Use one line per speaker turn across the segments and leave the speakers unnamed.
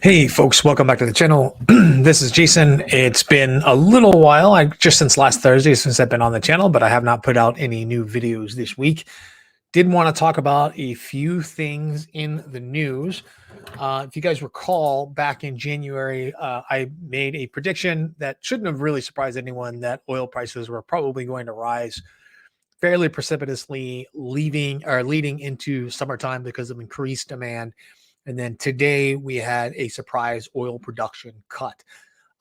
Hey folks, welcome back to the channel. This is Jason. It's been a little while, just since last Thursday since I've been on the channel, but I have not put out any new videos this week. Did want to talk about a few things in the news. If you guys recall, back in January, I made a prediction that shouldn't have really surprised anyone that oil prices were probably going to rise fairly precipitously, leading into summertime because of increased demand. And then today we had a surprise oil production cut.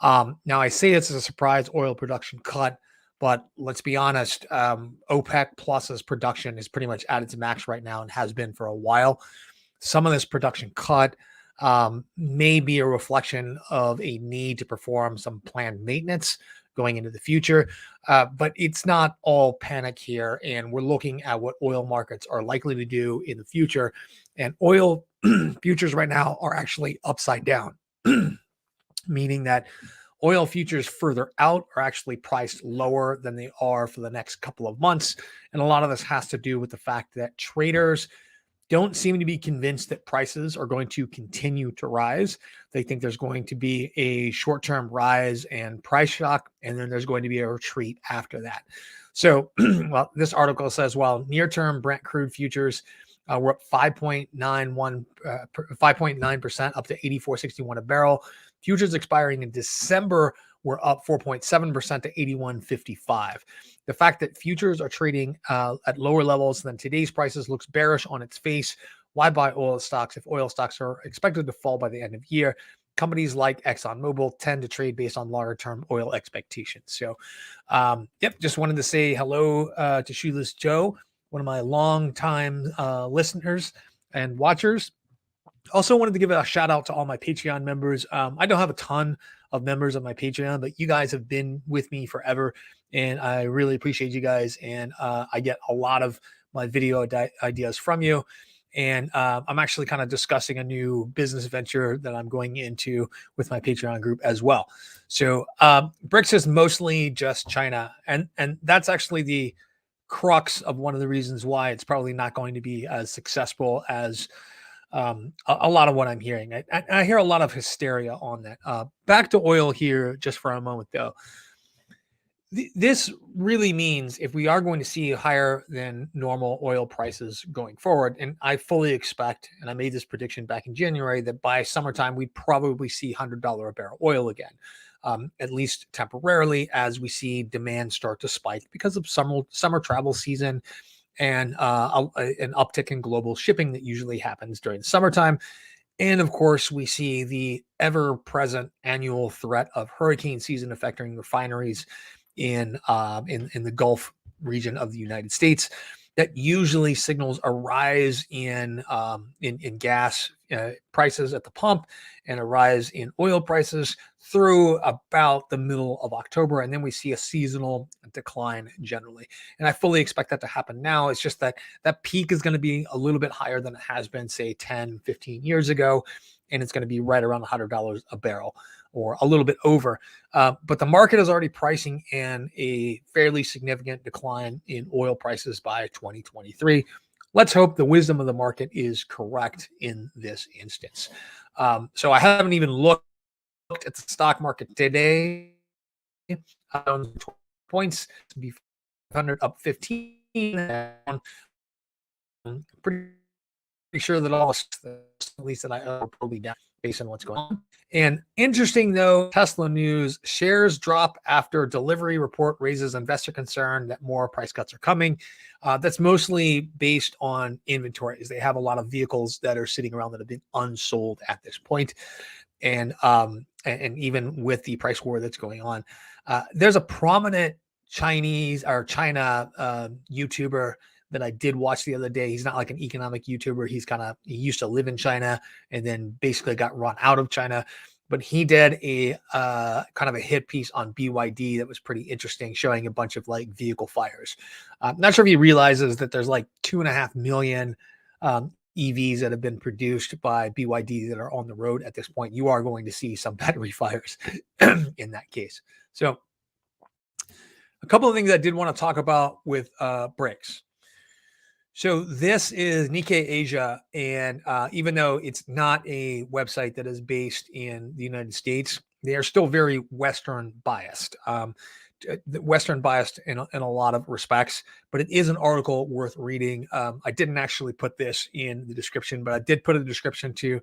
Now I say it's a surprise oil production cut, but let's be honest, OPEC Plus's production is pretty much at its max right now and has been for a while. Some of this production cut may be a reflection of a need to perform some planned maintenance going into the future, but it's not all panic here. And we're looking at what oil markets are likely to do in the future. And oil futures right now are actually upside down, meaning that oil futures further out are actually priced lower than they are for the next couple of months. And a lot of this has to do with the fact that traders don't seem to be convinced that prices are going to continue to rise. They think there's going to be a short-term rise and price shock, and then there's going to be a retreat after that. So, well, this article says, while near-term Brent crude futures were up 5.9% up to 84.61 a barrel. Futures expiring in December were up 4.7% to 81.55. The fact that futures are trading at lower levels than today's prices looks bearish on its face. Why buy oil stocks if oil stocks are expected to fall by the end of the year? Companies like ExxonMobil tend to trade based on longer-term oil expectations. So, just wanted to say hello to Shoeless Joe, one of my long-time listeners and watchers. Also wanted to give a shout out to all my Patreon members. I don't have a ton of members on my Patreon, but you guys have been with me forever, and I really appreciate you guys. And I get a lot of my video ideas from you. And I'm actually kind of discussing a new business venture that I'm going into with my Patreon group as well. So BRICS is mostly just China, and that's actually the crux of one of the reasons why it's probably not going to be as successful as a lot of what I'm hearing. I hear a lot of hysteria on that. Back to oil here just for a moment, though. This really means if we are going to see higher than normal oil prices going forward, and I fully expect, and I made this prediction back in January, that by summertime, we'd probably see $100 a barrel oil again, at least temporarily, as we see demand start to spike because of summer travel season and an uptick in global shipping that usually happens during the summertime. And of course, we see the ever-present annual threat of hurricane season affecting refineries in the Gulf region of the United States. That usually signals a rise in gas prices at the pump and a rise in oil prices through about the middle of October. And then we see a seasonal decline generally. And I fully expect that to happen now. It's just that that peak is going to be a little bit higher than it has been, say, 10, 15 years ago. And it's going to be right around $100 a barrel or a little bit over. But the market is already pricing in a fairly significant decline in oil prices by 2023. Let's hope the wisdom of the market is correct in this instance. So I haven't even looked at the stock market today. Points to be 500 up 15. I'm pretty sure that all, at least that I will probably down based on what's going on. And interesting though, Tesla news: shares drop after delivery report raises investor concern that more price cuts are coming. That's mostly based on inventories. They have a lot of vehicles that are sitting around that have been unsold at this point. And even with the price war that's going on, there's a prominent China YouTuber that I did watch the other day. He's not like an economic YouTuber. He used to live in China and then basically got run out of China. But he did a kind of a hit piece on BYD that was pretty interesting, showing a bunch of like vehicle fires. I'm not sure if he realizes that there's like 2.5 million EVs that have been produced by BYD that are on the road at this point. You are going to see some battery fires in that case. So a couple of things I did want to talk about with BRICS. So this is Nikkei Asia, and even though it's not a website that is based in the United States, they are still very Western biased. Western biased in a lot of respects, but it is an article worth reading. I didn't actually put this in the description, but I did put a description to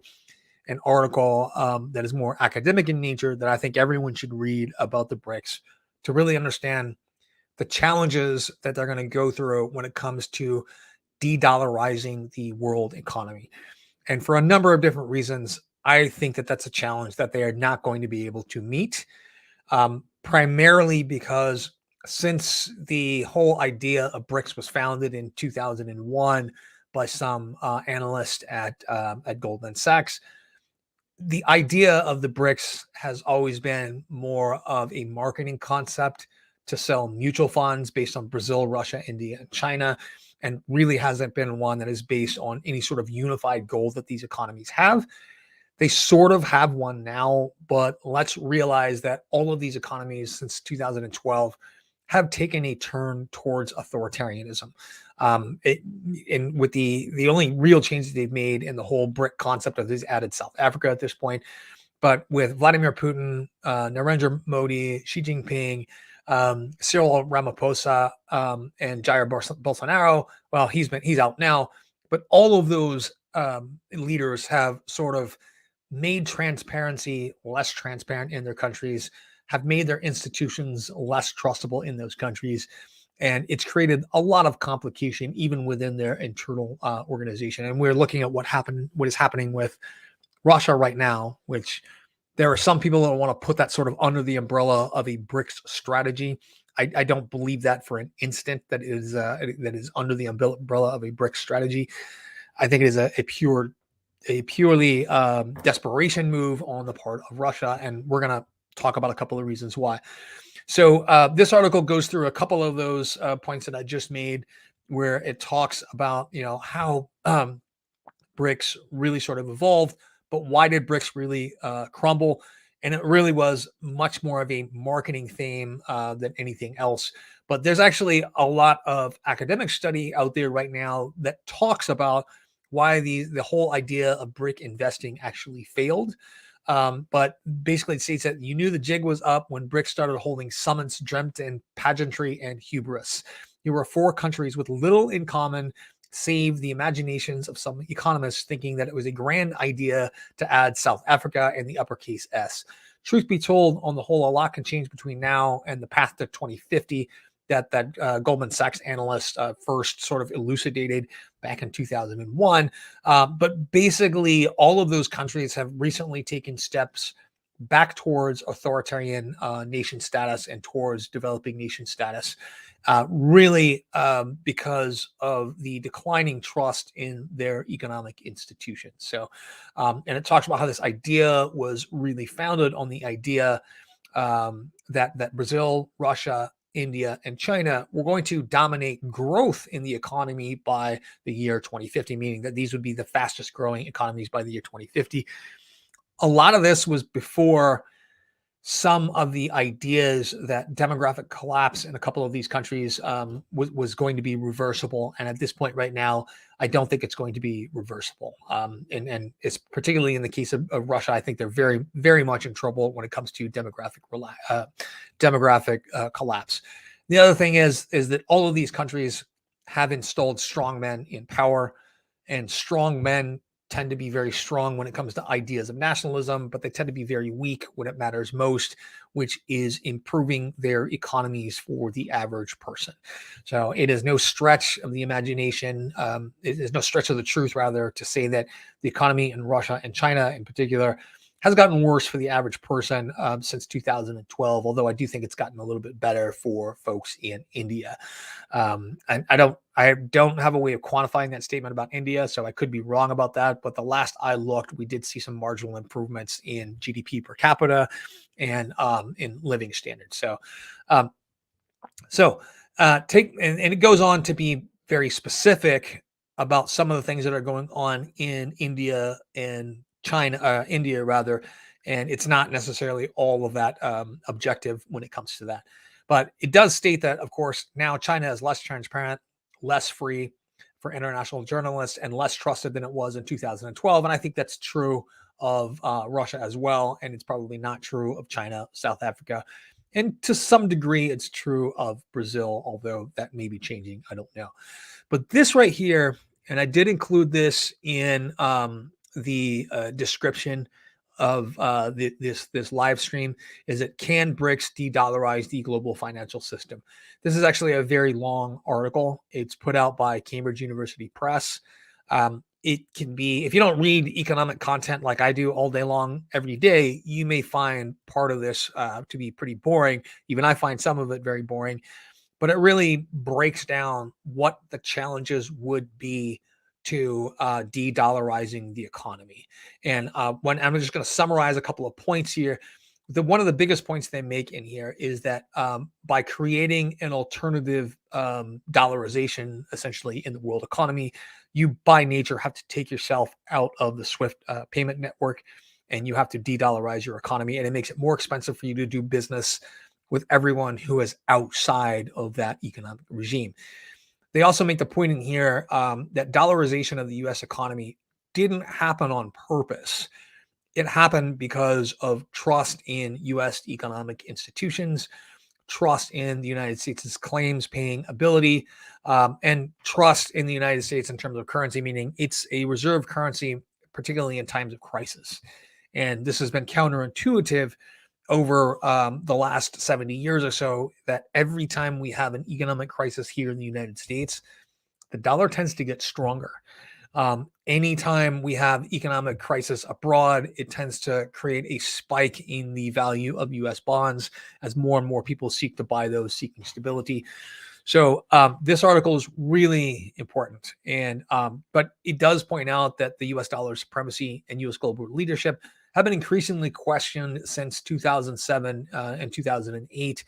an article that is more academic in nature that I think everyone should read about the BRICS to really understand the challenges that they're going to go through when it comes to de-dollarizing the world economy. And for a number of different reasons, I think that that's a challenge that they are not going to be able to meet, primarily because since the whole idea of BRICS was founded in 2001 by some analyst at Goldman Sachs, the idea of the BRICS has always been more of a marketing concept to sell mutual funds based on Brazil, Russia, India, and China, and really hasn't been one that is based on any sort of unified goal that these economies have. They sort of have one now, but let's realize that all of these economies since 2012 have taken a turn towards authoritarianism. With the only real changes they've made in the whole BRIC concept of this added South Africa at this point, but with Vladimir Putin, Narendra Modi, Xi Jinping, Cyril Ramaphosa, and Jair Bolsonaro. Well, he's out now, but all of those leaders have sort of made transparency less transparent in their countries, have made their institutions less trustable in those countries. And it's created a lot of complication even within their internal organization. And we're looking at what is happening with Russia right now, which there are some people that want to put that sort of under the umbrella of a BRICS strategy. I don't believe that for an instant that is under the umbrella of a BRICS strategy. I think it is a purely desperation move on the part of Russia, and we're going to talk about a couple of reasons why. So this article goes through a couple of those points that I just made, where it talks about how BRICS really sort of evolved, but why did BRICS really crumble? And it really was much more of a marketing theme than anything else. But there's actually a lot of academic study out there right now that talks about why the whole idea of BRIC investing actually failed. But basically it states that you knew the jig was up when BRICS started holding summits dreamt in pageantry and hubris. There were 4 countries with little in common, save the imaginations of some economists thinking that it was a grand idea to add South Africa and the uppercase S. Truth be told, on the whole, a lot can change between now and the path to 2050 that Goldman Sachs analyst first sort of elucidated back in 2001. But basically, all of those countries have recently taken steps back towards authoritarian nation status and towards developing nation status, really because of the declining trust in their economic institutions. So, and it talks about how this idea was really founded on the idea that Brazil, Russia, India, and China were going to dominate growth in the economy by the year 2050, meaning that these would be the fastest growing economies by the year 2050. A lot of this was before some of the ideas that demographic collapse in a couple of these countries was going to be reversible. And at this point right now, I don't think it's going to be reversible. And it's particularly in the case of Russia, I think they're very, very much in trouble when it comes to demographic collapse. The other thing is that all of these countries have installed strong men in power, and strong men tend to be very strong when it comes to ideas of nationalism, but they tend to be very weak when it matters most, which is improving their economies for the average person. So it is no stretch of the imagination. It is no stretch of the truth, rather, to say that the economy in Russia and China in particular has gotten worse for the average person since 2012, although I do think it's gotten a little bit better for folks in India. I don't have a way of quantifying that statement about India, so I could be wrong about that. But the last I looked, we did see some marginal improvements in GDP per capita and in living standards. So, and it goes on to be very specific about some of the things that are going on in India and China, India rather, and it's not necessarily all of that objective when it comes to that. But it does state that, of course, now China is less transparent, less free, for international journalists and less trusted than it was in 2012. And I think that's true of Russia as well. And it's probably not true of China, South Africa. And to some degree, it's true of Brazil, although that may be changing. I don't know. But this right here, and I did include this in the description of this live stream, is that can BRICS de-dollarize the global financial system? This is actually a very long article. It's put out by Cambridge University Press. It can be, if you don't read economic content like I do all day long, every day, you may find part of this to be pretty boring. Even I find some of it very boring, but it really breaks down what the challenges would be to de-dollarizing the economy. And when I'm just going to summarize a couple of points here, one of the biggest points they make in here is that by creating an alternative dollarization, essentially, in the world economy, you by nature have to take yourself out of the SWIFT payment network, and you have to de-dollarize your economy, and it makes it more expensive for you to do business with everyone who is outside of that economic regime. They also make the point in here that dollarization of the U.S. economy didn't happen on purpose. It happened because of trust in U.S. economic institutions, trust in the United States' claims paying ability, and trust in the United States in terms of currency, meaning it's a reserve currency, particularly in times of crisis. And this has been counterintuitive over the last 70 years or so, that every time we have an economic crisis here in the United States, the dollar tends to get stronger. Anytime we have economic crisis abroad, it tends to create a spike in the value of U.S. bonds as more and more people seek to buy those, seeking stability. So this article is really important, and but it does point out that the U.S. dollar supremacy and U.S. global leadership have been increasingly questioned since 2007 and 2008.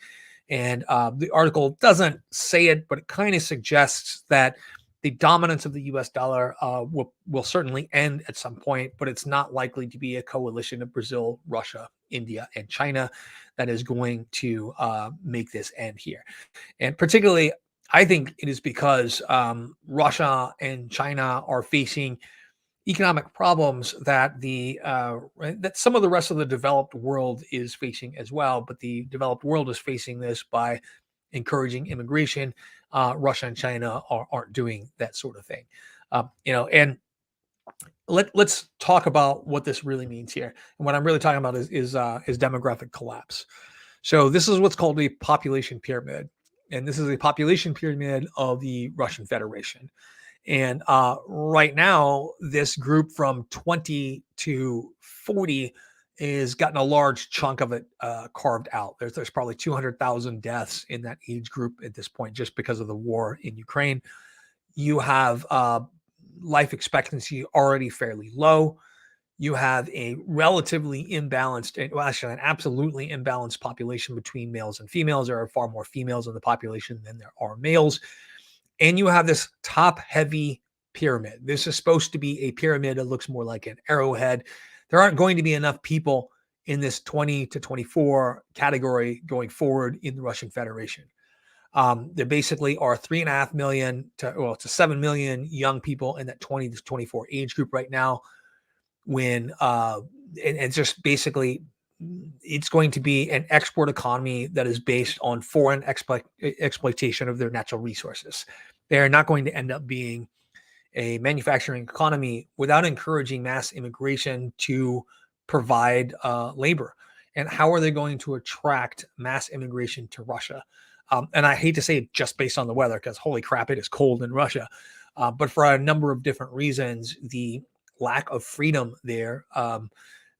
And the article doesn't say it, but it kind of suggests that the dominance of the U.S. dollar will certainly end at some point, but it's not likely to be a coalition of Brazil, Russia, India, and China that is going to make this end here. And particularly, I think it is because Russia and China are facing economic problems that that some of the rest of the developed world is facing as well. But the developed world is facing this by encouraging immigration. Russia and China aren't doing that sort of thing. And let's talk about what this really means here. And what I'm really talking about is demographic collapse. So this is what's called a population pyramid. And this is a population pyramid of the Russian Federation. And right now, this group from 20 to 40 is gotten a large chunk of it carved out. There's probably 200,000 deaths in that age group at this point, just because of the war in Ukraine. You have life expectancy already fairly low. You have a relatively imbalanced, well, actually an absolutely imbalanced population between males and females. There are far more females in the population than there are males. And you have this top-heavy pyramid. This is supposed to be a pyramid that looks more like an arrowhead. There aren't going to be enough people in this 20 to 24 category going forward in the Russian Federation. There basically are 3.5 million to 7 million young people in that 20 to 24 age group right now. When and it's just basically, it's going to be an export economy that is based on foreign exploitation of their natural resources. They are not going to end up being a manufacturing economy without encouraging mass immigration to provide labor. And how are they going to attract mass immigration to Russia? And I hate to say it just based on the weather, because holy crap, it is cold in Russia. But for a number of different reasons, the lack of freedom there,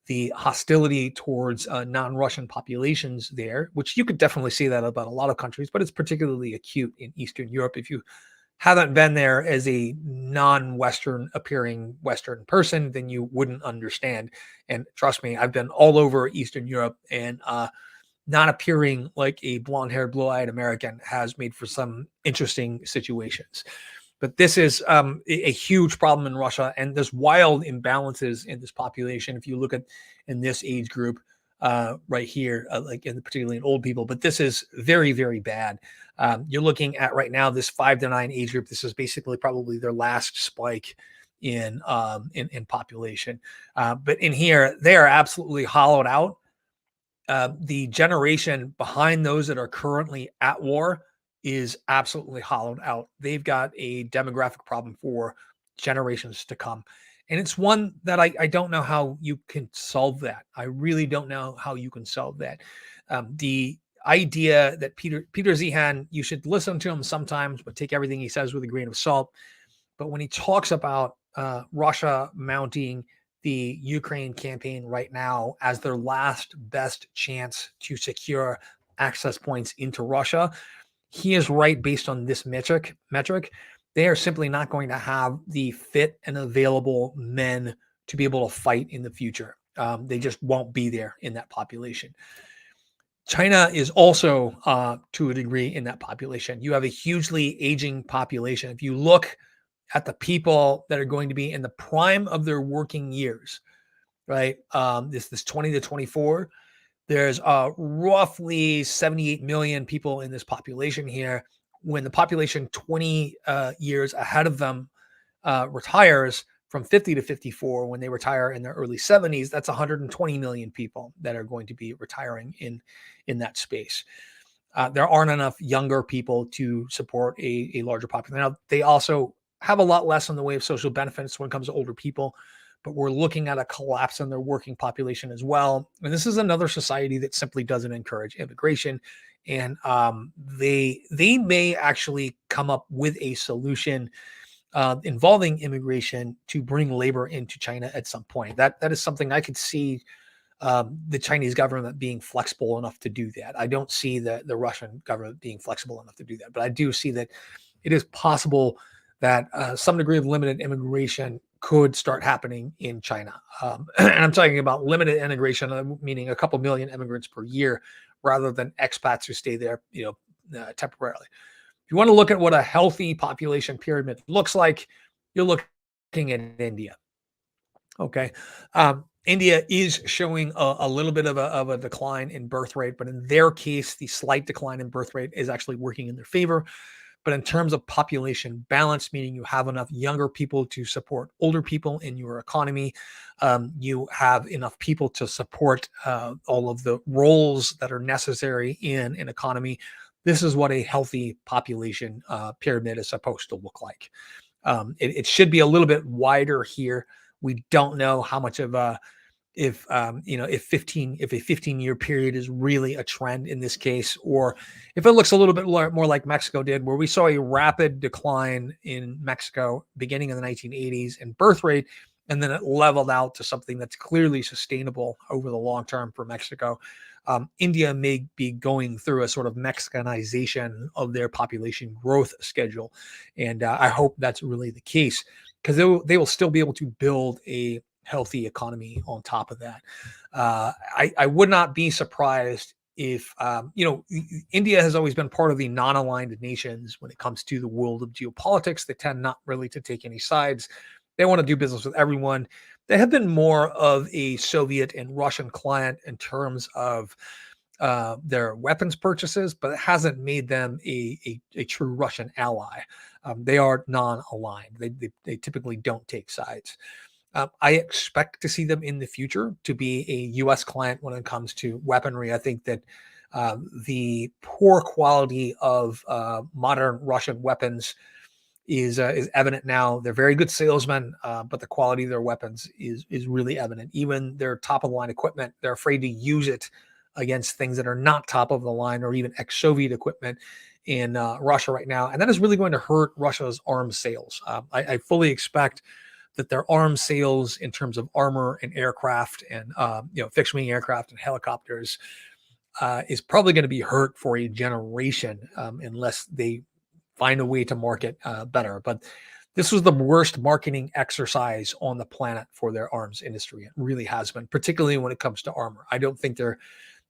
the hostility towards non-Russian populations there, which you could definitely see that about a lot of countries, but it's particularly acute in Eastern Europe. If you haven't been there as a non-Western appearing Western person, then you wouldn't understand. And trust me, I've been all over Eastern Europe, and not appearing like a blonde-haired, blue-eyed American has made for some interesting situations. But this is a huge problem in Russia, and there's wild imbalances in this population. If you look at in this age group, right here, particularly in old people. But this is very, very bad. You're looking at right now this 5 to 9 age group. This is basically probably their last spike in population. But in here, they are absolutely hollowed out. The generation behind those that are currently at war is absolutely hollowed out. They've got a demographic problem for generations to come. And it's one that I don't know how you can solve that. I really don't know how you can solve that. The idea that Peter Zeihan, you should listen to him sometimes, but take everything he says with a grain of salt. But when he talks about Russia mounting the Ukraine campaign right now as their last best chance to secure access points into Russia, he is right based on this metric. They are simply not going to have the fit and available men to be able to fight in the future. They just won't be there in that population. China is also, to a degree, in that population. You have a hugely aging population. If you look at the people that are going to be in the prime of their working years, right? This 20 to 24, there's roughly 78 million people in this population here. When the population 20 years ahead of them retires from 50 to 54, when they retire in their early 70s, that's 120 million people that are going to be retiring in that space. There aren't enough younger people to support a larger population. Now, they also have a lot less in the way of social benefits when it comes to older people, but we're looking at a collapse in their working population as well. And this is another society that simply doesn't encourage immigration. And they may actually come up with a solution involving immigration to bring labor into China at some point. That is something I could see the Chinese government being flexible enough to do that. I don't see the Russian government being flexible enough to do that, but I do see that it is possible that some degree of limited immigration could start happening in China. And I'm talking about limited immigration, meaning a couple million immigrants per year, rather than expats who stay there, temporarily. If you want to look at what a healthy population pyramid looks like, you're looking at India. Okay. India is showing a little bit of a decline in birth rate, but in their case, the slight decline in birth rate is actually working in their favor. But in terms of population balance, meaning you have enough younger people to support older people in your economy, you have enough people to support all of the roles that are necessary in an economy. This is what a healthy population pyramid is supposed to look like. It should be a little bit wider here. We don't know how much of if a 15-year period is really a trend in this case, or if it looks a little bit more like Mexico did, where we saw a rapid decline in Mexico beginning in the 1980s in birth rate, and then it leveled out to something that's clearly sustainable over the long term for Mexico. India may be going through a sort of Mexicanization of their population growth schedule, and I hope that's really the case, because they will still be able to build a healthy economy on top of that. I would not be surprised if, India has always been part of the non-aligned nations when it comes to the world of geopolitics. They tend not really to take any sides. They want to do business with everyone. They have been more of a Soviet and Russian client in terms of their weapons purchases, but it hasn't made them a true Russian ally. They are non-aligned. They typically don't take sides. I expect to see them in the future to be a U.S. client when it comes to weaponry. I think that the poor quality of modern Russian weapons is evident now. They're very good salesmen, but the quality of their weapons is really evident. Even their top of the line equipment, they're afraid to use it against things that are not top of the line or even ex-Soviet equipment in Russia right now, and that is really going to hurt Russia's arms sales. I fully expect that their arms sales in terms of armor and aircraft and fixed wing aircraft and helicopters is probably going to be hurt for a generation unless they find a way to market better. But this was the worst marketing exercise on the planet for their arms industry. It really has been, particularly when it comes to armor. I don't think they're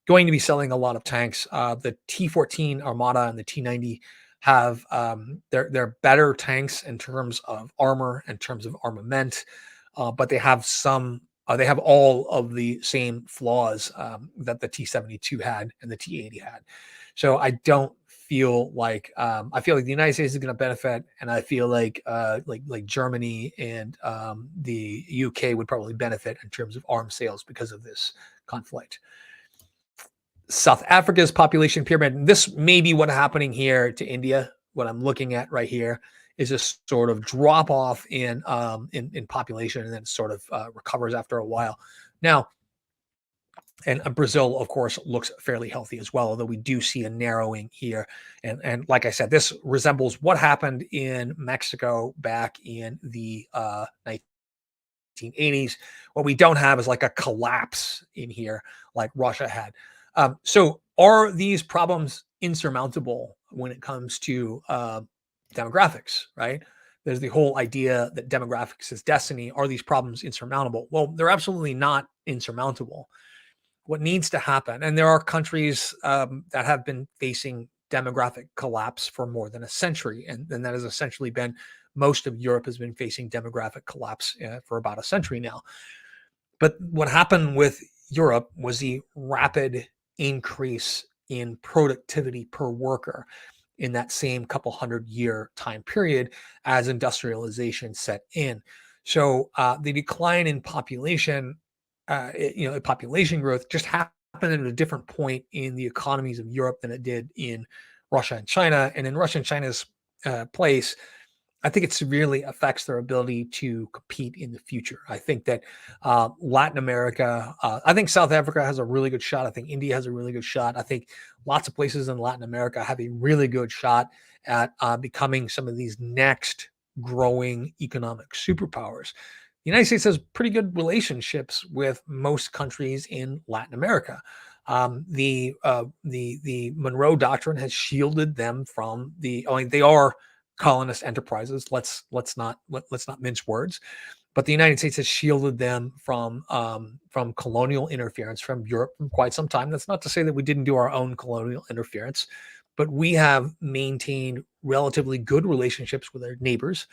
going to be selling a lot of tanks. The T-14 Armada and the T-90 have they're better tanks in terms of armor, in terms of armament, but they have some They have all of the same flaws that the T-72 had and the T-80 had. So I don't feel like I feel like the United States is going to benefit, and I feel like Germany and the UK would probably benefit in terms of arms sales because of this conflict. South Africa's population pyramid. This may be what's happening here to India. What I'm looking at right here is a sort of drop off in population, and then sort of recovers after a while. Now, and Brazil, of course, looks fairly healthy as well, although we do see a narrowing here. And like I said, this resembles what happened in Mexico back in the 1980s. What we don't have is like a collapse in here like Russia had. So are these problems insurmountable when it comes to demographics, right? There's the whole idea that demographics is destiny. Are these problems insurmountable? Well, they're absolutely not insurmountable. What needs to happen, and there are countries that have been facing demographic collapse for more than a century, and that has essentially been most of Europe has been facing demographic collapse for about a century now. But what happened with Europe was the rapid increase in productivity per worker in that same couple 100-year time period as industrialization set in. So the decline in population, population growth just happened at a different point in the economies of Europe than it did in Russia and China. And in Russia and China's place, I think it severely affects their ability to compete in the future. I think that Latin America, I think South Africa has a really good shot. I think India has a really good shot. I think lots of places in Latin America have a really good shot at becoming some of these next growing economic superpowers. The United States has pretty good relationships with most countries in Latin America. The Monroe Doctrine has shielded them from they are colonist enterprises. Let's not mince words. But the United States has shielded them from colonial interference from Europe for quite some time. That's not to say that we didn't do our own colonial interference, but we have maintained relatively good relationships with our neighbors.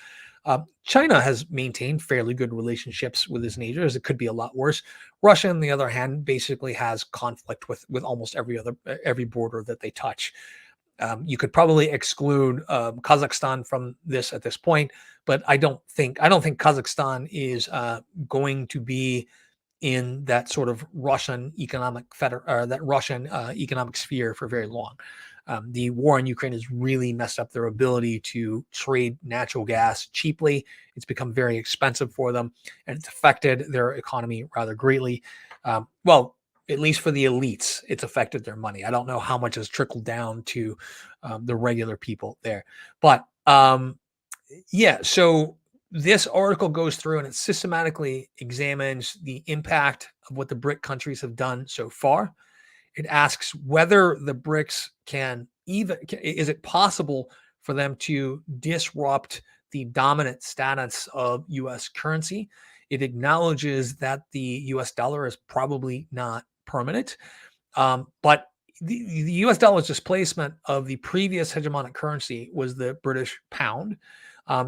China has maintained fairly good relationships with its neighbors. It could be a lot worse. Russia, on the other hand, basically has conflict with almost every border that they touch. You could probably exclude Kazakhstan from this at this point, but I don't think Kazakhstan is going to be in that sort of Russian economic economic sphere for very long. The war in Ukraine has really messed up their ability to trade natural gas cheaply. It's become very expensive for them, and it's affected their economy rather greatly. Well, at least for the elites, it's affected their money. I don't know how much has trickled down to the regular people there. But yeah, so this article goes through and it systematically examines the impact of what the BRIC countries have done so far. It asks whether the BRICS is it possible for them to disrupt the dominant status of U.S. currency. It acknowledges that the U.S. dollar is probably not permanent, but the U.S. dollar's displacement of the previous hegemonic currency was the British pound.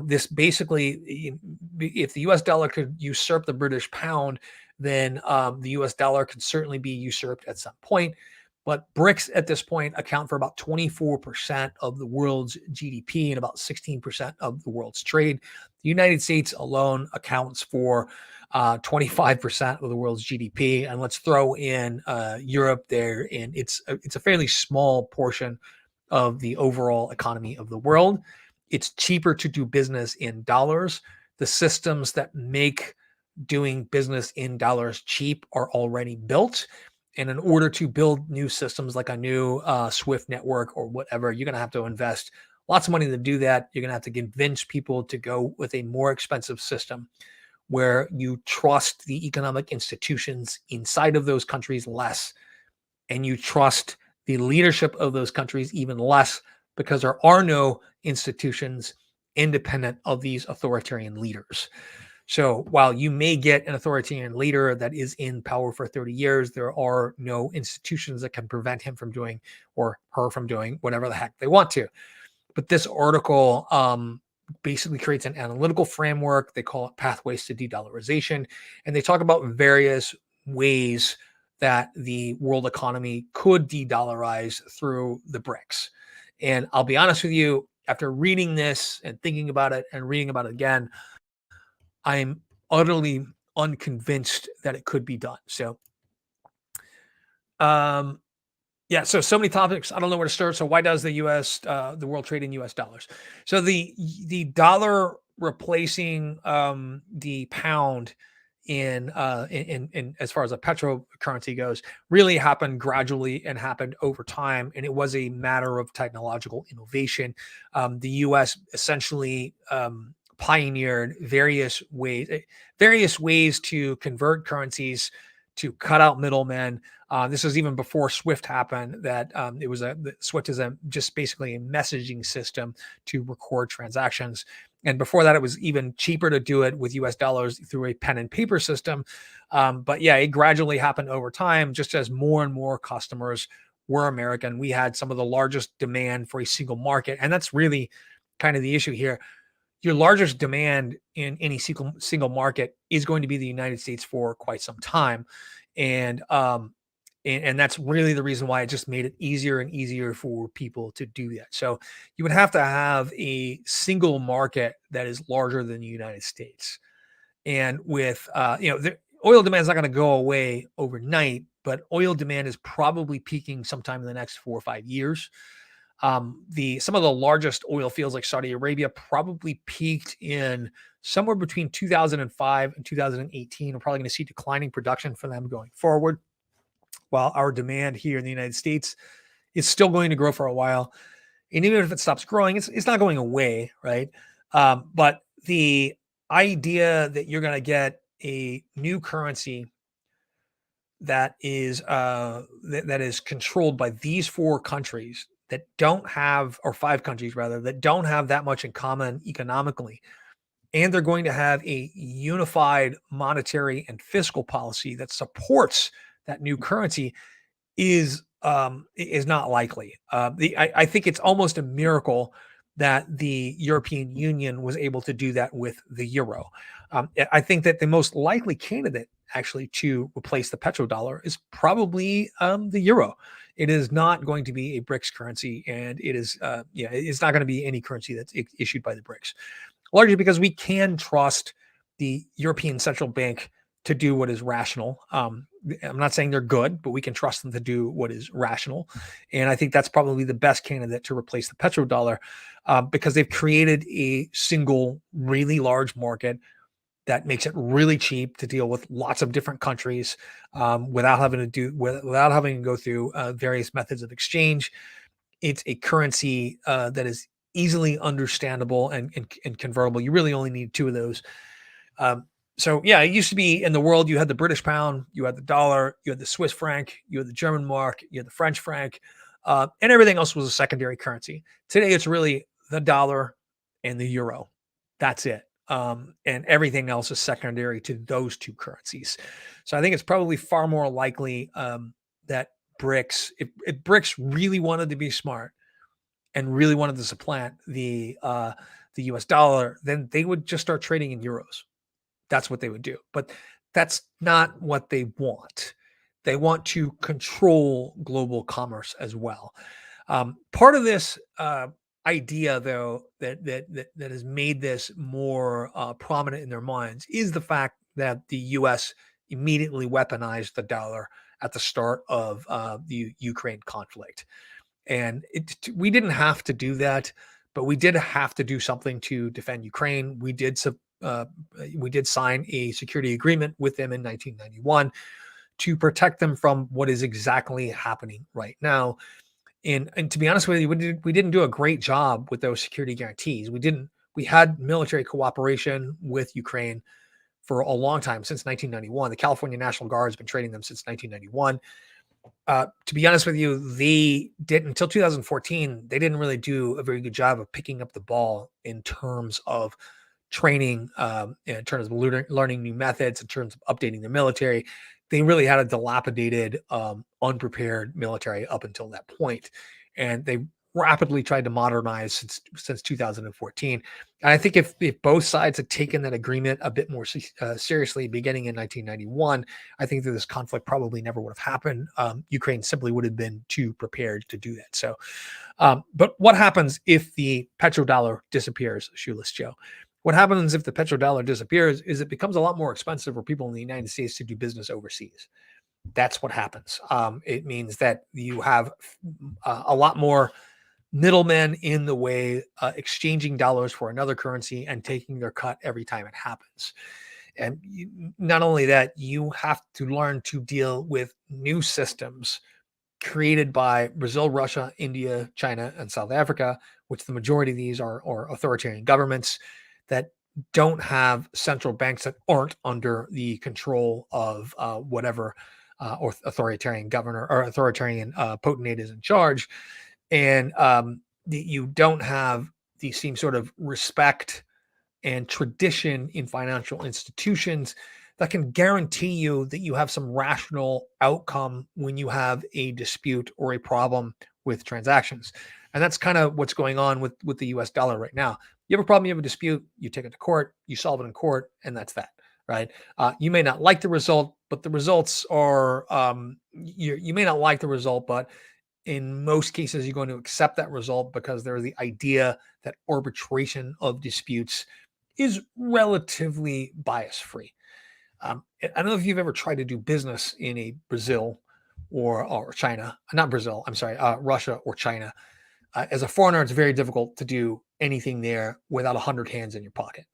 This basically, if the U.S. dollar could usurp the British pound, then the U.S. dollar could certainly be usurped at some point. But BRICS at this point account for about 24% of the world's GDP and about 16% of the world's trade. The United States alone accounts for 25% of the world's GDP, and let's throw in Europe there, and it's a fairly small portion of the overall economy of the world. It's cheaper to do business in dollars. The systems that make doing business in dollars cheap are already built. And in order to build new systems like a new SWIFT network or whatever, you're going to have to invest lots of money to do that. You're going to have to convince people to go with a more expensive system where you trust the economic institutions inside of those countries less, and you trust the leadership of those countries even less, because there are no institutions independent of these authoritarian leaders. So while you may get an authoritarian leader that is in power for 30 years, there are no institutions that can prevent him from doing or her from doing whatever the heck they want to. But this article basically creates an analytical framework. They call it Pathways to De-Dollarization. And they talk about various ways that the world economy could de-dollarize through the BRICS. And I'll be honest with you, after reading this and thinking about it and reading about it again, I'm utterly unconvinced that it could be done. So, yeah, so many topics. I don't know where to start. So why does the U.S. The world trade in U.S. dollars? So the dollar replacing the pound in as far as a petro currency goes really happened gradually and happened over time, and it was a matter of technological innovation. The U.S. essentially pioneered various ways to convert currencies to cut out middlemen. This was even before SWIFT happened. That SWIFT is just basically a messaging system to record transactions. And before that, it was even cheaper to do it with US dollars through a pen and paper system. But yeah, it gradually happened over time, just as more and more customers were American. We had some of the largest demand for a single market. And that's really kind of the issue here. Your largest demand in any single market is going to be the United States for quite some time. And that's really the reason why it just made it easier and easier for people to do that. So you would have to have a single market that is larger than the United States. And with, the oil demand is not going to go away overnight, but oil demand is probably peaking sometime in the next 4 or 5 years. Some of the largest oil fields like Saudi Arabia probably peaked in somewhere between 2005 and 2018. We're probably going to see declining production for them going forward, while our demand here in the United States is still going to grow for a while. And even if it stops growing, it's not going away, right? But the idea that you're going to get a new currency that is that is controlled by these 4 countries that don't have, or 5 countries rather, that don't have that much in common economically, and they're going to have a unified monetary and fiscal policy that supports that new currency is not likely. I think it's almost a miracle that the European Union was able to do that with the euro. I think that the most likely candidate actually to replace the petrodollar is probably the euro. It is not going to be a BRICS currency, and it is it's not going to be any currency that's issued by the BRICS, largely because we can trust the European Central Bank to do what is rational. I'm not saying they're good, but we can trust them to do what is rational. And I think that's probably the best candidate to replace the petrodollar because they've created a single really large market that makes it really cheap to deal with lots of different countries without having to go through various methods of exchange. It's a currency that is easily understandable and convertible. You really only need 2 of those. So yeah, it used to be in the world, you had the British pound, you had the dollar, you had the Swiss franc, you had the German mark, you had the French franc, and everything else was a secondary currency. Today, it's really the dollar and the euro. That's it. And everything else is secondary to those 2 currencies. So I think it's probably far more likely that BRICS, if BRICS really wanted to be smart and really wanted to supplant the US dollar, then they would just start trading in euros. That's what they would do. But that's not what they want. They want to control global commerce as well. Part of this idea, though, that has made this more prominent in their minds is the fact that the U.S. immediately weaponized the dollar at the start of the Ukraine conflict. And we didn't have to do that, but we did have to do something to defend Ukraine. We did sign a security agreement with them in 1991 to protect them from what is exactly happening right now. And to be honest with you, we didn't do a great job with those security guarantees. We had military cooperation with Ukraine for a long time, since 1991. The California National Guard has been training them since 1991. To be honest with you, they didn't until 2014. They didn't really do a very good job of picking up the ball in terms of training, in terms of learning new methods, in terms of updating the military. They really had a dilapidated, unprepared military up until that point. And they rapidly tried to modernize since 2014. And I think if both sides had taken that agreement a bit more seriously beginning in 1991, I think that this conflict probably never would have happened. Ukraine simply would have been too prepared to do that. So, but what happens if the petrodollar disappears, Shoeless Joe? What happens if the petrodollar disappears is it becomes a lot more expensive for people in the United States to do business overseas. That's what happens. It means that you have a lot more middlemen in the way, exchanging dollars for another currency and taking their cut every time it happens. And not only that, you have to learn to deal with new systems created by Brazil, Russia, India, China, and South Africa, which the majority of these are authoritarian governments that don't have central banks that aren't under the control of whatever or authoritarian governor or authoritarian potentate is in charge. And you don't have the same sort of respect and tradition in financial institutions that can guarantee you that you have some rational outcome when you have a dispute or a problem with transactions. And that's kind of what's going on with the US dollar right now. You have a problem, you have a dispute, you take it to court, you solve it in court, and that's that, right? You may not like the result, but the results are, you may not like the result, but in most cases, you're going to accept that result because there's the idea that arbitration of disputes is relatively bias free. I don't know if you've ever tried to do business in a Brazil or China, not Brazil, I'm sorry, Russia or China. As a foreigner, it's very difficult to do anything there without 100 hands in your pocket.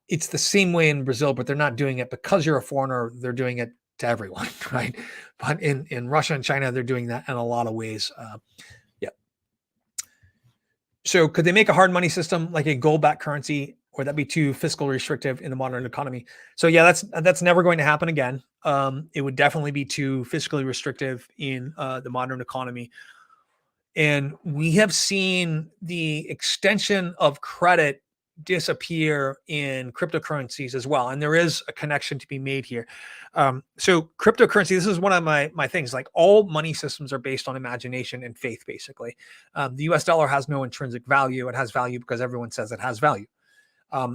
It's the same way in Brazil, but they're not doing it because you're a foreigner. They're doing it to everyone, right? But in Russia and China, they're doing that in a lot of ways. Yeah. So could they make a hard money system like a gold-backed currency, or that be too fiscally restrictive in the modern economy? So yeah, that's never going to happen again. It would definitely be too fiscally restrictive in the modern economy. And we have seen the extension of credit disappear in cryptocurrencies as well. And there is a connection to be made here. So cryptocurrency, this is one of my things, like all money systems are based on imagination and faith, basically. The US dollar has no intrinsic value. It has value because everyone says it has value.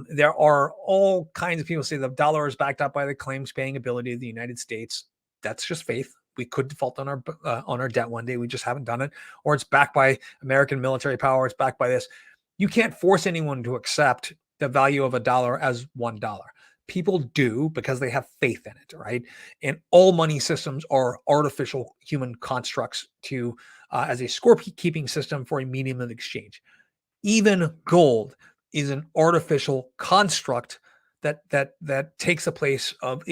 There are all kinds of people say the dollar is backed up by the claims paying ability of the United States. That's just faith. We could default on our debt one day. We just haven't done it. Or it's backed by American military power. It's backed by this. You can't force anyone to accept the value of a dollar as $1. People do because they have faith in it, right? And all money systems are artificial human constructs to as a scorekeeping system for a medium of exchange. Even gold is an artificial construct that takes the place of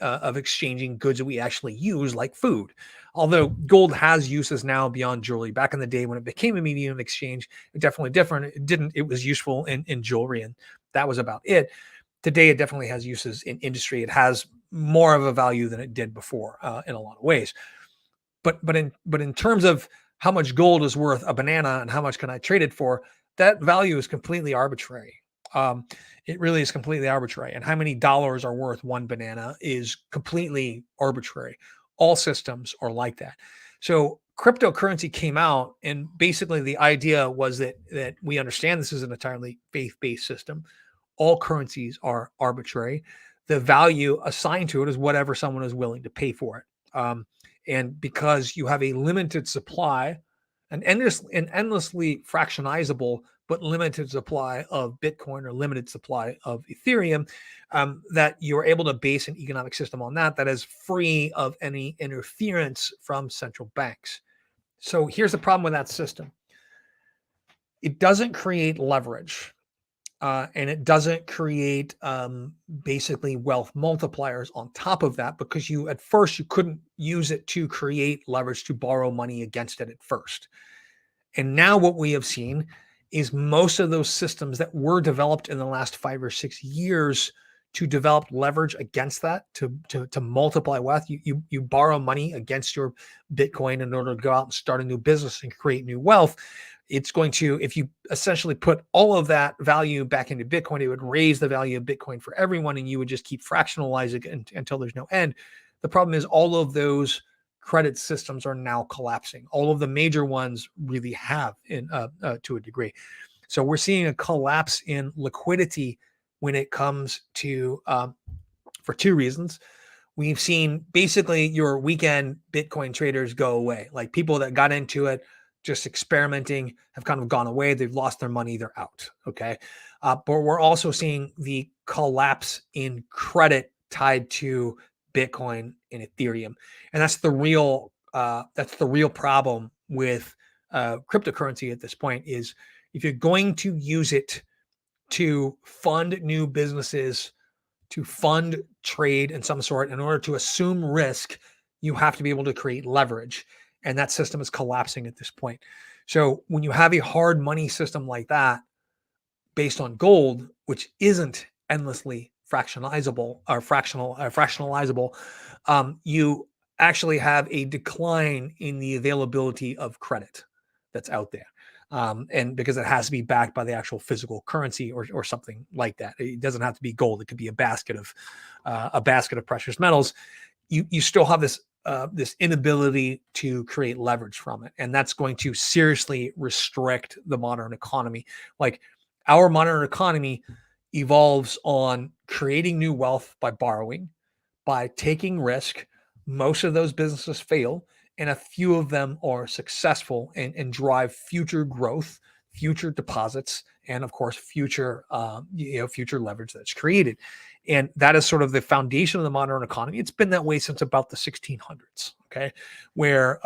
of exchanging goods that we actually use, like food. Although gold has uses now beyond jewelry. Back in the day when it became a medium of exchange, it definitely different. It was useful in jewelry, and that was about it. Today, it definitely has uses in industry. It has more of a value than it did before in a lot of ways. But in terms of how much gold is worth a banana and how much can I trade it for, that value is completely arbitrary. It really is completely arbitrary. And how many dollars are worth one banana is completely arbitrary. All systems are like that. So cryptocurrency came out, and basically the idea was that we understand this is an entirely faith-based system. All currencies are arbitrary. The value assigned to it is whatever someone is willing to pay for it. And because you have a limited supply, an endlessly fractionizable but limited supply of Bitcoin or limited supply of Ethereum, that you're able to base an economic system on that is free of any interference from central banks. So here's the problem with that system. It doesn't create leverage. And it doesn't create basically wealth multipliers on top of that, because at first you couldn't use it to create leverage to borrow money against it at first. And now what we have seen is most of those systems that were developed in the last 5 or 6 years to develop leverage against that, to multiply wealth. You borrow money against your Bitcoin in order to go out and start a new business and create new wealth. It's going to, if you essentially put all of that value back into Bitcoin, it would raise the value of Bitcoin for everyone, and you would just keep fractionalizing it until there's no end. The problem is all of those credit systems are now collapsing. All of the major ones really have to a degree. So we're seeing a collapse in liquidity when it comes to, for two reasons. We've seen basically your weekend Bitcoin traders go away. Like people that got into it just experimenting have kind of gone away. They've lost their money. They're out. Okay. But we're also seeing the collapse in credit tied to Bitcoin and Ethereum. And that's the real problem with cryptocurrency at this point is if you're going to use it to fund new businesses, to fund trade in some sort, in order to assume risk, you have to be able to create leverage. And that system is collapsing at this point. So when you have a hard money system like that, based on gold, which isn't endlessly fractionalizable, you actually have a decline in the availability of credit that's out there. And because it has to be backed by the actual physical currency or something like that. It doesn't have to be gold. It could be a basket of precious metals. You still have this inability to create leverage from it, and that's going to seriously restrict the modern economy. Like our modern economy evolves on creating new wealth by borrowing, by taking risk. Most of those businesses fail, and a few of them are successful and drive future growth, future deposits, and of course, future leverage that's created. And that is sort of the foundation of the modern economy. It's been that way since about the 1600s, okay, where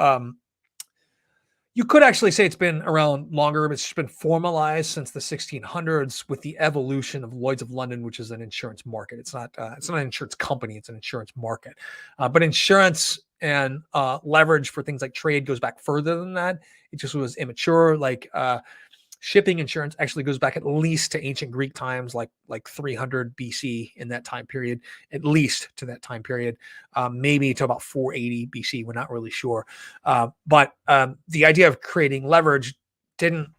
you could actually say it's been around longer, but it's just been formalized since the 1600s with the evolution of Lloyd's of London, which is an insurance market. It's not an insurance company; it's an insurance market. But insurance and leverage for things like trade goes back further than that. It just was immature. Like shipping insurance actually goes back at least to ancient Greek times, like 300 BC in that time period, at least to that time period, maybe to about 480 BC. We're not really sure. But the idea of creating leverage didn't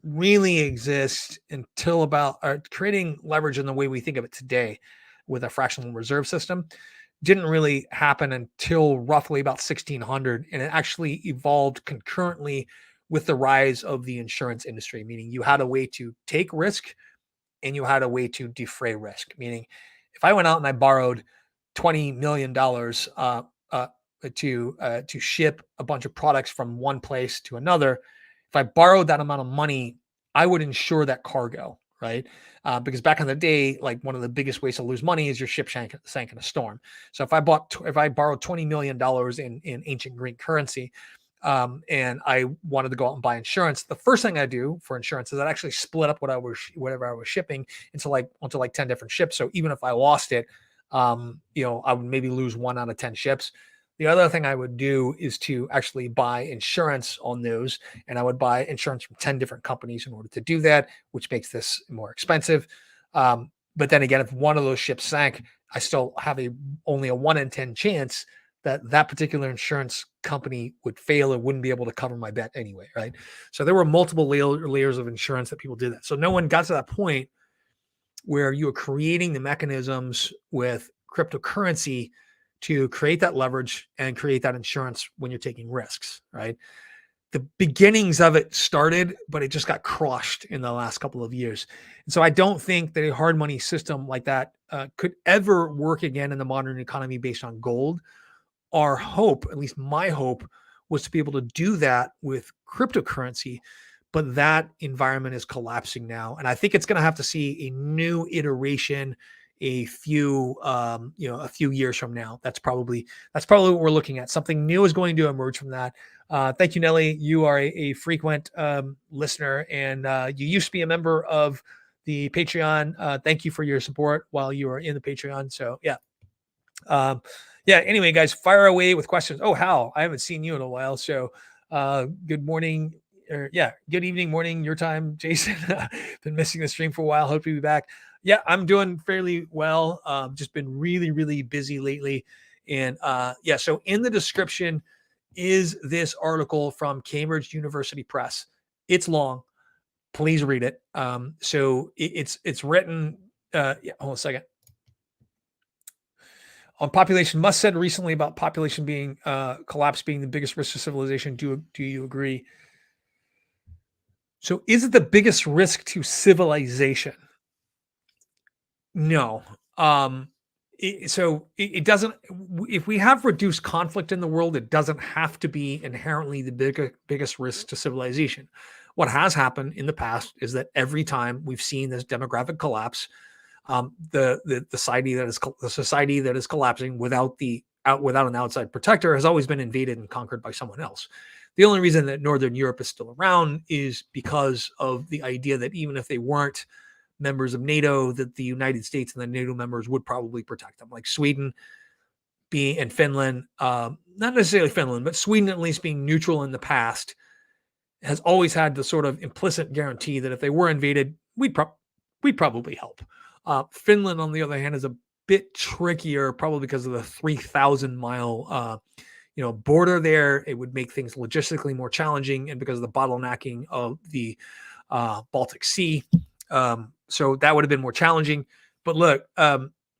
really exist until about creating leverage in the way we think of it today with a fractional reserve system didn't really happen until roughly about 1600. And it actually evolved concurrently with the rise of the insurance industry, meaning you had a way to take risk and you had a way to defray risk. Meaning, if I went out and I borrowed $20 million to ship a bunch of products from one place to another, if I borrowed that amount of money, I would insure that cargo, right? Because back in the day, like one of the biggest ways to lose money is your ship sank in a storm. So if I borrowed $20 million in ancient Greek currency, and I wanted to go out and buy insurance, the first thing I do for insurance is I'd actually split up whatever I was shipping onto like 10 different ships. So even if I lost it, I would maybe lose 1 out of 10 ships. The other thing I would do is to actually buy insurance on those, and I would buy insurance from 10 different companies in order to do that, which makes this more expensive. But then again, if one of those ships sank, I still have only a 1 in 10 chance that particular insurance company would fail and wouldn't be able to cover my bet anyway, right? So there were multiple layers of insurance that people did that. So no one got to that point where you were creating the mechanisms with cryptocurrency to create that leverage and create that insurance when you're taking risks, right? The beginnings of it started, but it just got crushed in the last couple of years. And so I don't think that a hard money system like that could ever work again in the modern economy based on gold. Our hope, at least my hope, was to be able to do that with cryptocurrency, but that environment is collapsing now. And I think it's going to have to see a new iteration a few years from now. That's probably what we're looking at. Something new is going to emerge from that. Thank you, Nelly. You are a frequent listener, and you used to be a member of the Patreon. Thank you for your support while you were in the Patreon. So yeah. Anyway, guys, fire away with questions. Oh, Hal, I haven't seen you in a while. So good morning. Good evening, morning, your time, Jason. Been missing the stream for a while. Hope you'll be back. Yeah, I'm doing fairly well. Just been really, really busy lately. And so in the description is this article from Cambridge University Press. It's long. Please read it. So it's written. Hold on a second. On population, Musk said recently about population being collapse being the biggest risk to civilization. Do you agree? So is it the biggest risk to civilization? No. It doesn't. If we have reduced conflict in the world, it doesn't have to be inherently the biggest risk to civilization. What has happened in the past is that every time we've seen this demographic collapse, the society that is collapsing without an outside protector has always been invaded and conquered by someone else. The only reason that Northern Europe is still around is because of the idea that even if they weren't members of NATO, that the United States and the NATO members would probably protect them, like Sweden and Finland, not necessarily Finland, but Sweden at least being neutral in the past has always had the sort of implicit guarantee that if they were invaded, we'd probably help. Finland, on the other hand, is a bit trickier, probably because of the 3,000-mile border there. It would make things logistically more challenging, and because of the bottlenecking of the Baltic Sea. So that would have been more challenging. But look,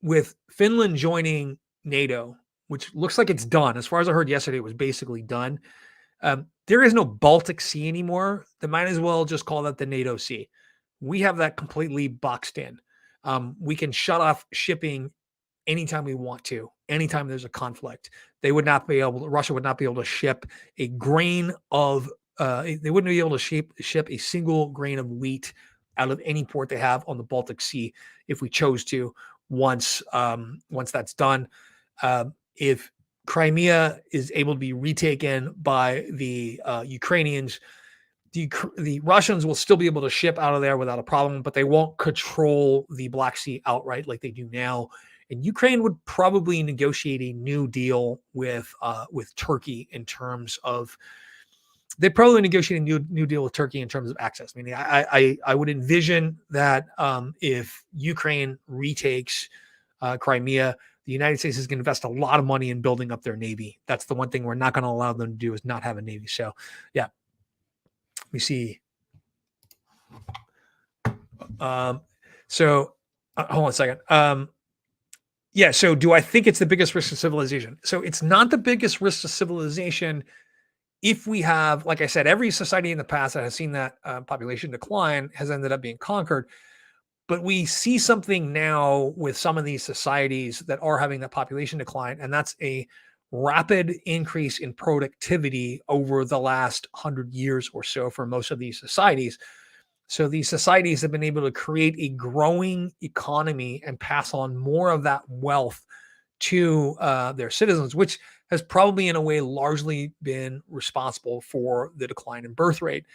with Finland joining NATO, which looks like it's done, as far as I heard yesterday, it was basically done. There is no Baltic Sea anymore. They might as well just call that the NATO Sea. We have that completely boxed in. We can shut off shipping anytime we want to, anytime there's a conflict. Russia would not be able to ship a grain of, they wouldn't be able to ship a single grain of wheat out of any port they have on the Baltic Sea if we chose to, once that's done. If Crimea is able to be retaken by the Ukrainians, the Russians will still be able to ship out of there without a problem, but they won't control the Black Sea outright like they do now. And Ukraine would probably negotiate a new deal with Turkey in terms of, they'd probably negotiate a new deal with Turkey in terms of access. Meaning, I would envision that if Ukraine retakes Crimea, the United States is going to invest a lot of money in building up their navy. That's the one thing we're not going to allow them to do, is not have a navy. So, yeah. We see. Hold on a second. So do I think it's the biggest risk to civilization? So it's not the biggest risk to civilization if we have, like I said, every society in the past that has seen that population decline has ended up being conquered. But we see something now with some of these societies that are having that population decline, and that's a rapid increase in productivity over the last 100 years or so for most of these societies. So these societies have been able to create a growing economy and pass on more of that wealth to their citizens, which has probably in a way largely been responsible for the decline in birth rate.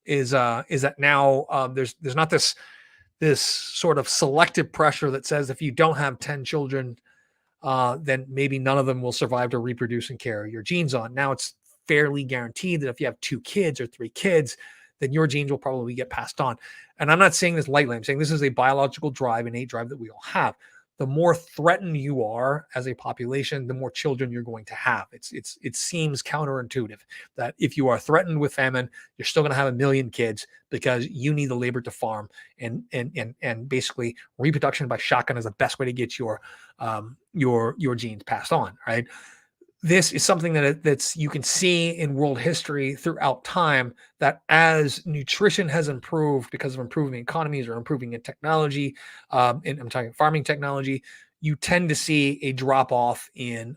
Is that now there's not this sort of selective pressure that says if you don't have 10 children, then maybe none of them will survive to reproduce and carry your genes on. Now it's fairly guaranteed that if you have 2 kids or 3 kids, then your genes will probably get passed on. And I'm not saying this lightly. I'm saying this is a biological drive, innate drive that we all have. The more threatened you are as a population, the more children you're going to have. It seems counterintuitive that if you are threatened with famine, you're still going to have 1 million kids because you need the labor to farm, and basically reproduction by shotgun is the best way to get your genes passed on, right? This is something that's you can see in world history throughout time, that as nutrition has improved because of improving economies or improving in technology, and I'm talking farming technology, you tend to see a drop off in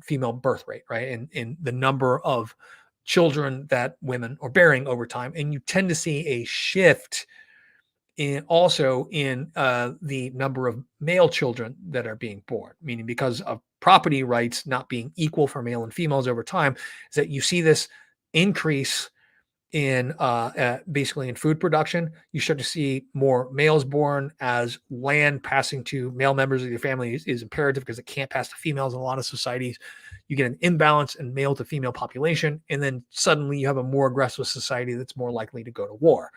female birth rate, right? And in the number of children that women are bearing over time, and you tend to see a shift also in the number of male children that are being born, meaning because of property rights not being equal for male and females over time, is that you see this increase in basically in food production. You start to see more males born as land passing to male members of your family is imperative because it can't pass to females in a lot of societies. You get an imbalance in male to female population, and then suddenly you have a more aggressive society that's more likely to go to war.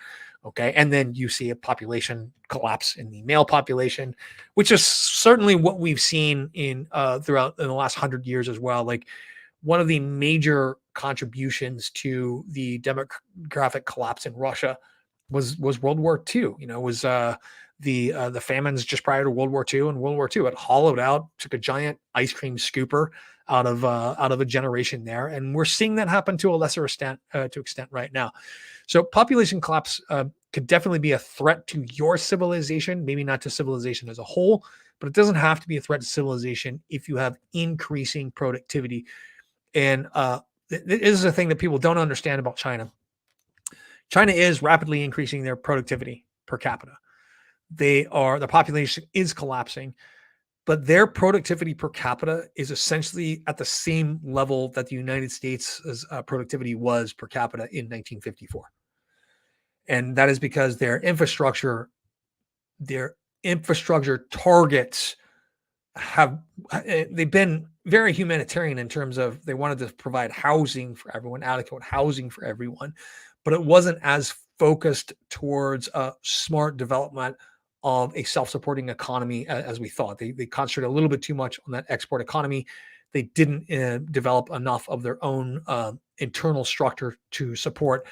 Okay. And then you see a population collapse in the male population, which is certainly what we've seen in throughout in the last 100 years as well. Like, one of the major contributions to the demographic collapse in Russia was World War II. Was the famines just prior to World War II and World War II. It hollowed out, took a giant ice cream scooper out of a generation there, and we're seeing that happen to a lesser extent right now. So population collapse could definitely be a threat to your civilization, maybe not to civilization as a whole, but it doesn't have to be a threat to civilization if you have increasing productivity. And this is a thing that people don't understand about China. China is rapidly increasing their productivity per capita. The population is collapsing, but their productivity per capita is essentially at the same level that the United States' productivity was per capita in 1954. And that is because their infrastructure targets they've been very humanitarian in terms of they wanted to provide housing for everyone, adequate housing for everyone, but it wasn't as focused towards a smart development of a self-supporting economy as we thought. They concentrated a little bit too much on that export economy. They didn't develop enough of their own internal structure to support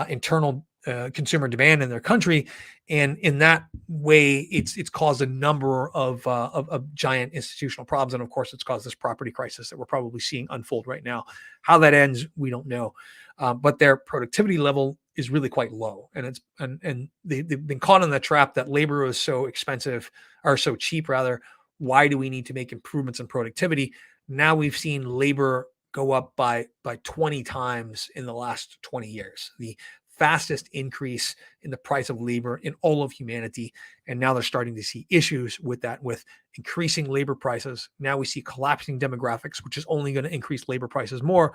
internal consumer demand in their country, and in that way, it's caused a number of giant institutional problems, and of course, it's caused this property crisis that we're probably seeing unfold right now. How that ends, we don't know, but their productivity level is really quite low, and they've been caught in the trap that labor is so expensive or so cheap rather. Why do we need to make improvements in productivity? Now we've seen labor go up by 20 times in the last 20 years. The fastest increase in the price of labor in all of humanity. And now they're starting to see issues with that, with increasing labor prices. Now we see collapsing demographics, which is only going to increase labor prices more,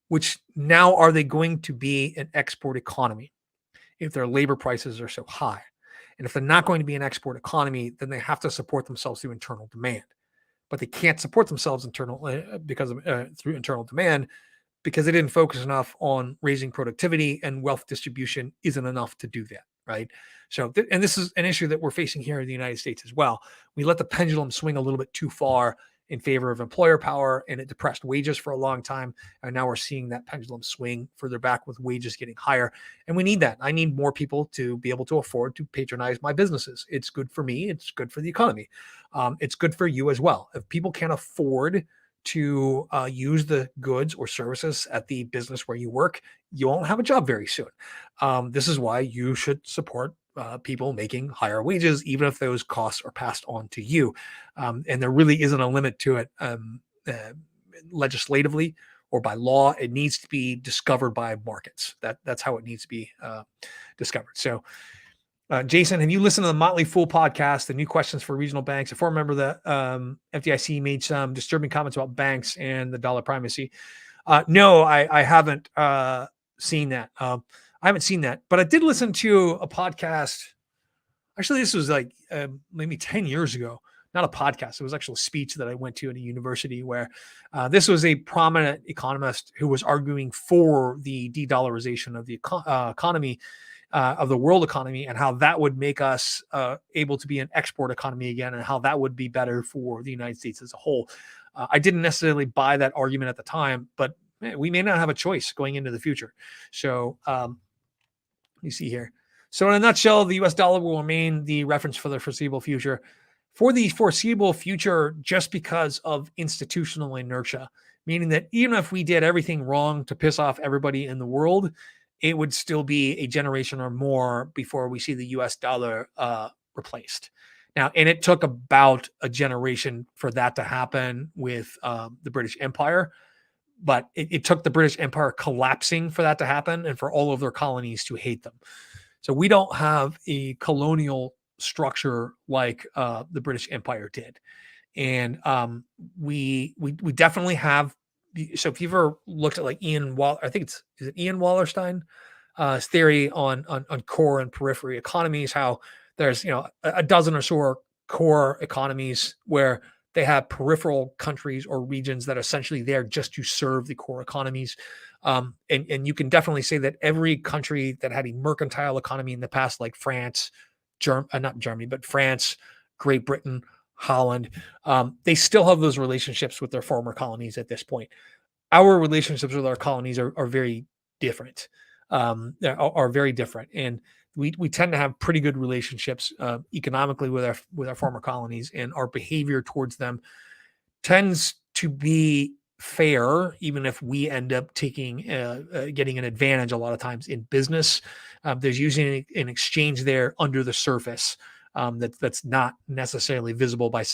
which now are they going to be an export economy if their labor prices are so high? And if they're not going to be an export economy, then they have to support themselves through internal demand. But they can't support themselves through internal demand because they didn't focus enough on raising productivity, and wealth distribution isn't enough to do that, right? So, and this is an issue that we're facing here in the United States as well. We let the pendulum swing a little bit too far in favor of employer power, and it depressed wages for a long time. And now we're seeing that pendulum swing further back with wages getting higher. And we need that. I need more people to be able to afford to patronize my businesses. It's good for me. It's good for the economy. It's good for you as well. If people can't afford to use the goods or services at the business where you work, you won't have a job very soon. This is why you should support people making higher wages, even if those costs are passed on to you. And there really isn't a limit to it legislatively or by law. It needs to be discovered by markets. That's how it needs to be discovered. So, Jason, have you listened to the Motley Fool podcast, the new questions for regional banks? If I remember, the FDIC made some disturbing comments about banks and the dollar primacy. No, I haven't seen that. I haven't seen that, but I did listen to a podcast. Actually, this was like maybe 10 years ago. Not a podcast. It was actually a speech that I went to at a university where this was a prominent economist who was arguing for the de-dollarization of the economy, of the world economy, and how that would make us able to be an export economy again, and how that would be better for the United States as a whole. I didn't necessarily buy that argument at the time, but we may not have a choice going into the future. So you see here. So in a nutshell, the US dollar will remain the reference for the foreseeable future. For the foreseeable future, just because of institutional inertia, meaning that even if we did everything wrong to piss off everybody in the world, it would still be a generation or more before we see the US dollar replaced. Now, and it took about a generation for that to happen with the British Empire, but it took the British Empire collapsing for that to happen and for all of their colonies to hate them. So we don't have a colonial structure like the British Empire did. And we definitely have. So if you've ever looked at like Ian I think is it Ian Wallerstein's theory on core and periphery economies, how there's a dozen or so core economies where they have peripheral countries or regions that are essentially there just to serve the core economies. And you can definitely say that every country that had a mercantile economy in the past, like France, not Germany, but France, Great Britain, Holland, they still have those relationships with their former colonies at this point. Our relationships with our colonies are very different, are very different. And we tend to have pretty good relationships economically with our former colonies, and our behavior towards them tends to be fair, even if we end up taking getting an advantage a lot of times in business. There's usually an exchange there under the surface that's not necessarily visible by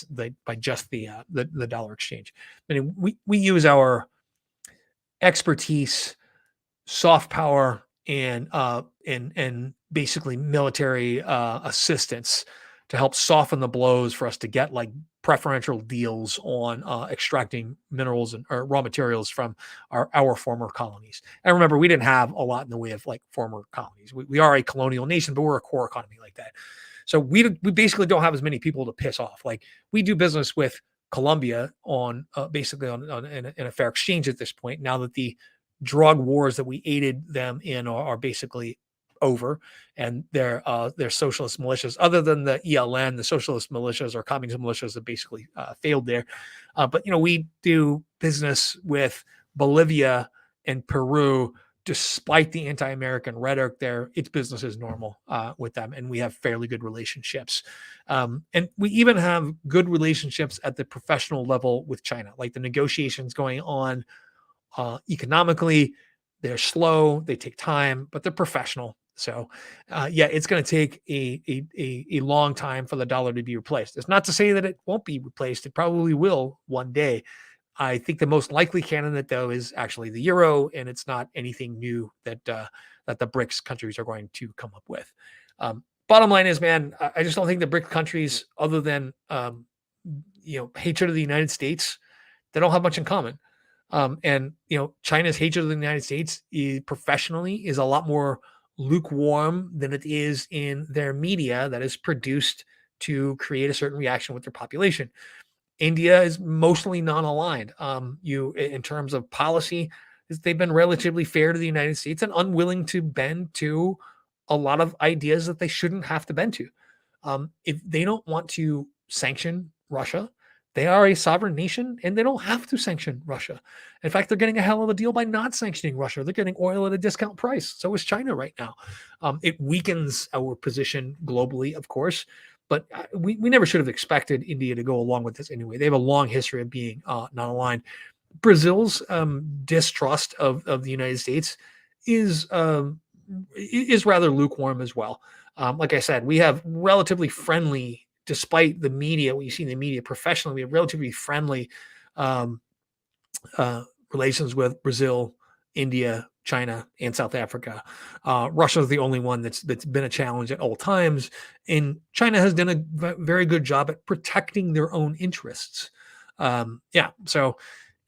just the dollar exchange. I mean, we use our expertise, soft power, and basically military assistance to help soften the blows for us to get like preferential deals on extracting minerals and or raw materials from our former colonies. And remember, we didn't have a lot in the way of like former colonies. We are a colonial nation, but we're a core economy like that. So we basically don't have as many people to piss off. Like we do business with Colombia on basically on in a fair exchange at this point. Now that the drug wars that we aided them in are basically over, and their socialist militias, other than the ELN, the socialist militias or communist militias have basically failed there. But we do business with Bolivia and Peru. Despite the anti-American rhetoric there, it's business as normal with them, and we have fairly good relationships. And we even have good relationships at the professional level with China, like the negotiations going on economically. They're slow, they take time, but they're professional. So, it's going to take a long time for the dollar to be replaced. It's not to say that it won't be replaced. It probably will one day. I think the most likely candidate, though, is actually the euro, and it's not anything new that the BRICS countries are going to come up with. Bottom line is, man, I just don't think the BRIC countries, other than hatred of the United States, they don't have much in common. And China's hatred of the United States professionally is a lot more lukewarm than it is in their media that is produced to create a certain reaction with their population. India is mostly non-aligned. In terms of policy, they've been relatively fair to the United States and unwilling to bend to a lot of ideas that they shouldn't have to bend to. If they don't want to sanction Russia, they are a sovereign nation and they don't have to sanction Russia. In fact, they're getting a hell of a deal by not sanctioning Russia. They're getting oil at a discount price. So is China right now. It weakens our position globally, of course, but we never should have expected India to go along with this anyway. They have a long history of being not aligned. Brazil's distrust of the United States is rather lukewarm as well. Like I said, we have relatively friendly, despite the media, what you see in the media professionally, we have relatively friendly relations with Brazil, India, China, and South Africa. Russia is the only one that's been a challenge at all times, and China has done a very good job at protecting their own interests. So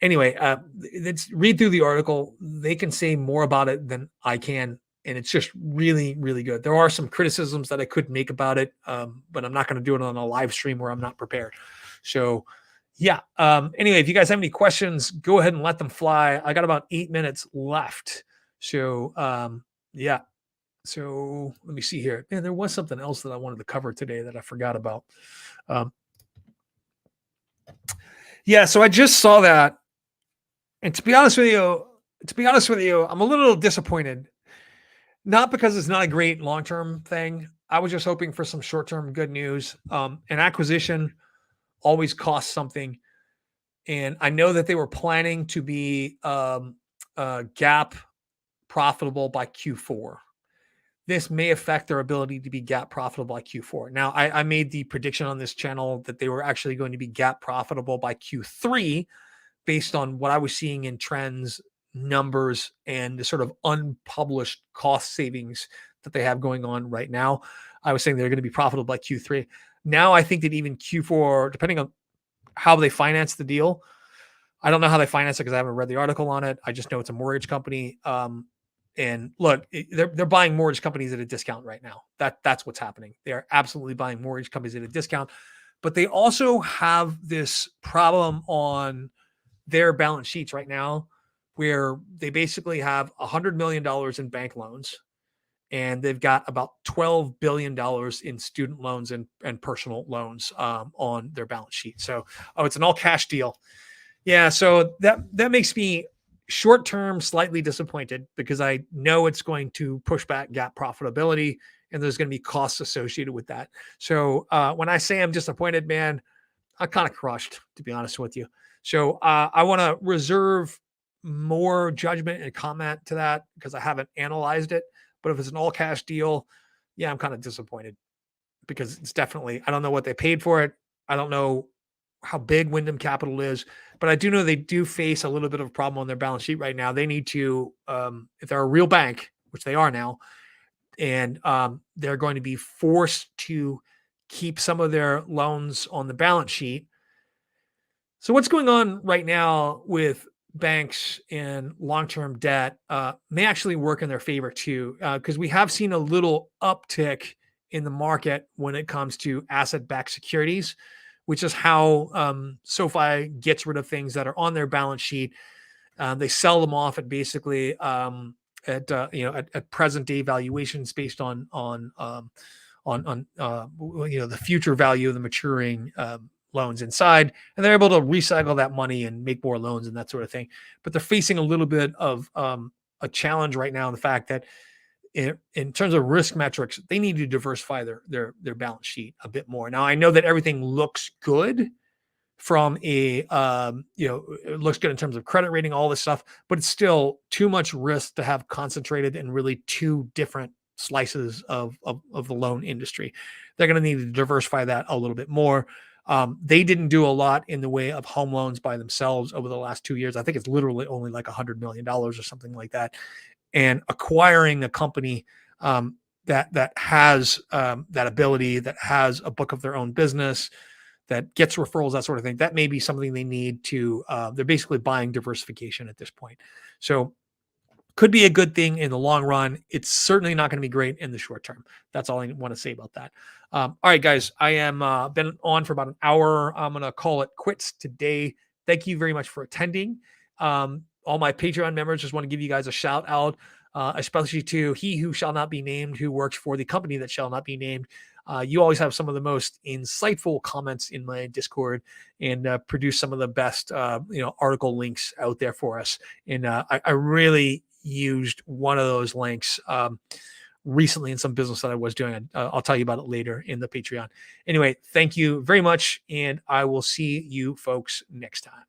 anyway, let's read through the article. They can say more about it than I can, and it's just really, really good. There are some criticisms that I could make about it, but I'm not going to do it on a live stream where I'm not prepared. So, anyway, if you guys have any questions, go ahead and let them fly. I got about 8 minutes left. So, So let me see here. Man, there was something else that I wanted to cover today that I forgot about. So I just saw that. And to be honest with you, I'm a little disappointed. Not because it's not a great long-term thing. I was just hoping for some short-term good news. An acquisition always costs something. And I know that they were planning to be gap profitable by Q4. This may affect their ability to be gap profitable by Q4. Now, I made the prediction on this channel that they were actually going to be gap profitable by Q3 based on what I was seeing in trends, numbers, and the sort of unpublished cost savings that they have going on right now. I was saying they're going to be profitable by Q3. Now I think that even Q4, depending on how they finance the deal, I don't know how they finance it because I haven't read the article on it. I just know it's a mortgage company. And look, they're buying mortgage companies at a discount right now. That's what's happening. They are absolutely buying mortgage companies at a discount. But they also have this problem on their balance sheets right now where they basically have $100 million in bank loans, and they've got about $12 billion in student loans and personal loans on their balance sheet. So, it's an all cash deal. Yeah. So that makes me short-term slightly disappointed because I know it's going to push back gap profitability. and there's going to be costs associated with that. So when I say I'm disappointed, man, I'm kind of crushed, to be honest with you. So I want to reserve more judgment and comment to that because I haven't analyzed it. But if it's an all cash deal, yeah, I'm kind of disappointed because it's definitely, I don't know what they paid for it. I don't know how big Wyndham Capital is, but I do know they do face a little bit of a problem on their balance sheet right now. They need to, if they're a real bank, which they are now, and they're going to be forced to keep some of their loans on the balance sheet. So what's going on right now with banks and long-term debt may actually work in their favor too, because we have seen a little uptick in the market when it comes to asset-backed securities, which is how SoFi gets rid of things that are on their balance sheet. They sell them off at basically at present day valuations based on the future value of the maturing loans inside, and they're able to recycle that money and make more loans and that sort of thing. But they're facing a little bit of a challenge right now in the fact that in terms of risk metrics, they need to diversify their balance sheet a bit more. Now, I know that everything looks good from it looks good in terms of credit rating, all this stuff, but it's still too much risk to have concentrated in really two different slices of the loan industry. They're going to need to diversify that a little bit more. They didn't do a lot in the way of home loans by themselves over the last 2 years. I think it's literally only like $100 million or something like that. And acquiring a company that has that ability, that has a book of their own business, that gets referrals, that sort of thing, that may be something they need to, they're basically buying diversification at this point. So could be a good thing in the long run. It's certainly not going to be great in the short term. That's all I want to say about that. All right, guys, I am been on for about an hour. I'm going to call it quits today. Thank you very much for attending. All my Patreon members, just want to give you guys a shout out, especially to he who shall not be named, who works for the company that shall not be named. You always have some of the most insightful comments in my Discord and produce some of the best, article links out there for us. And I really used one of those links recently in some business that I was doing. I'll tell you about it later in the Patreon. Anyway, thank you very much. And I will see you folks next time.